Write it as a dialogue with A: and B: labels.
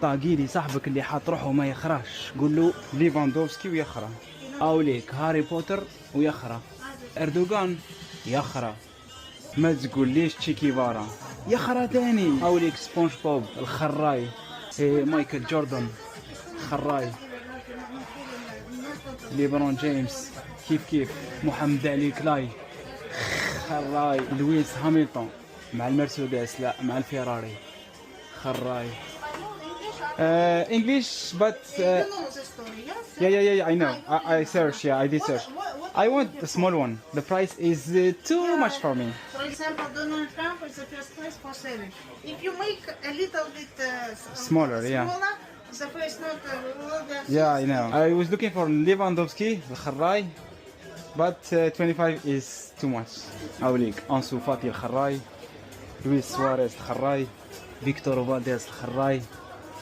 A: طاقيلي صاحبك اللي حاط روحه ما يخراش، قول له ليفاندوفسكي ويخرا، اوليك هاري بوتر ويخرا، اردوغان يخرا، ما تقوليش تشيكيفارا يخرا تاني، اوليك سبونج بوب الخراي، مايكل جوردن خراي، ليبرون جيمس كيف محمد علي كلاي خراي، لويس هامilton مع المرسيدس لا مع الفيراري خراي. English, but
B: You know the story, yes?
A: yeah, I know. I search, I did search. I want the small one. The price is too much for me.
B: For example, Donald Trump is the first place for selling. If you make a little bit
A: Smaller, yeah.
B: the first not
A: Yeah, I know. I was looking for Lewandowski, الخراي, but 25 is too much. أوليك أنسو فاتي الخراي, لويس سواريز الخراي, فيكتور فالديز الخراي.